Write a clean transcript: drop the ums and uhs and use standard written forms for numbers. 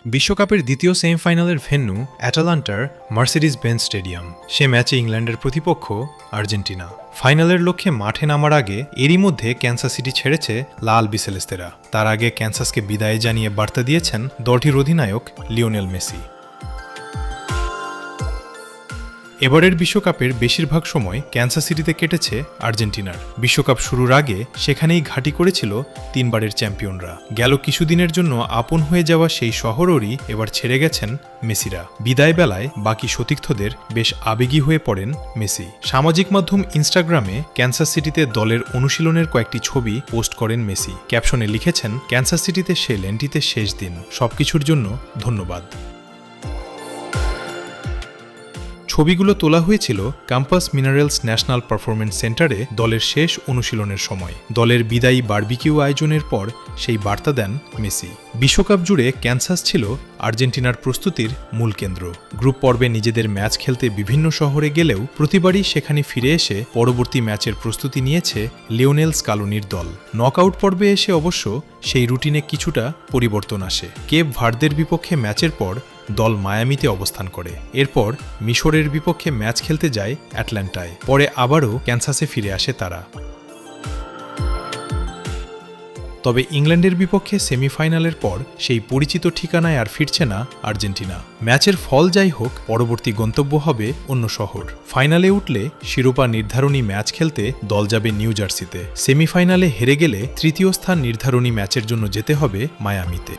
বিশ্বকাপের দ্বিতীয় সেমিফাইনালের ভেন্যু অ্যাটালান্টার মার্সিডিজ বেঞ্জ স্টেডিয়াম। সে ম্যাচে ইংল্যান্ডের প্রতিপক্ষ আর্জেন্টিনা। ফাইনালের লক্ষ্যে মাঠে নামার আগে এরই মধ্যে ক্যানসাস সিটি ছেড়েছে লা আলবিসেলেস্তেরা। তার আগে ক্যানসাসকে বিদায় জানিয়ে বার্তা দিয়েছেন দলটির অধিনায়ক লিওনেল মেসি। এবারের বিশ্বকাপের বেশিরভাগ সময় ক্যানসাস সিটিতে কেটেছে আর্জেন্টিনার। বিশ্বকাপ শুরুর আগে সেখানেই ঘাঁটি করেছিল তিনবারের চ্যাম্পিয়নরা। গেল কিছুদিনের জন্য আপন হয়ে যাওয়া সেই শহরেরই এবার ছেড়ে গেছেন মেসিরা। বিদায় বেলায় বাকি সতীর্থদের বেশ আবেগী হয়ে পড়েন মেসি। সামাজিক মাধ্যম ইনস্টাগ্রামে ক্যানসাস সিটিতে দলের অনুশীলনের কয়েকটি ছবি পোস্ট করেন মেসি। ক্যাপশনে লিখেছেন, ক্যানসাস সিটিতে সে লেন্টিতে শেষ দিন, সবকিছুর জন্য ধন্যবাদ। ছবিগুলো তোলা হয়েছিল ক্যাম্পাস মিনারেলস ন্যাশনাল পারফরমেন্স সেন্টারে দলের শেষ অনুশীলনের সময়। দলের বিদায়ী বারবিকিউ আয়োজনের পর সেই বার্তা দেন মেসি। বিশ্বকাপ জুড়ে ক্যানসাস ছিল আর্জেন্টিনার প্রস্তুতির মূল কেন্দ্র। গ্রুপ পর্বে নিজেদের ম্যাচ খেলতে বিভিন্ন শহরে গেলেও প্রতিবারই সেখানে ফিরে এসে পরবর্তী ম্যাচের প্রস্তুতি নিয়েছে লিওনেল স্কালোনির দল। নকআউট পর্বে এসে অবশ্য সেই রুটিনে কিছুটা পরিবর্তন আসে। কেপ ভার্দের বিপক্ষে ম্যাচের পর দল মায়ামিতে অবস্থান করে। এরপর মিশরের বিপক্ষে ম্যাচ খেলতে যায় অ্যাটলান্টায়। পরে আবারও ক্যানসাসে ফিরে আসে তারা। তবে ইংল্যান্ডের বিপক্ষে সেমিফাইনালের পর সেই পরিচিত ঠিকানায় আর ফিরছে না আর্জেন্টিনা। ম্যাচের ফল যাই হোক, পরবর্তী গন্তব্য হবে অন্য শহর। ফাইনালে উঠলে শিরোপা নির্ধারণী ম্যাচ খেলতে দল যাবে নিউ জার্সিতে। সেমিফাইনালে হেরে গেলে তৃতীয় স্থান নির্ধারণী ম্যাচের জন্য যেতে হবে মায়ামিতে।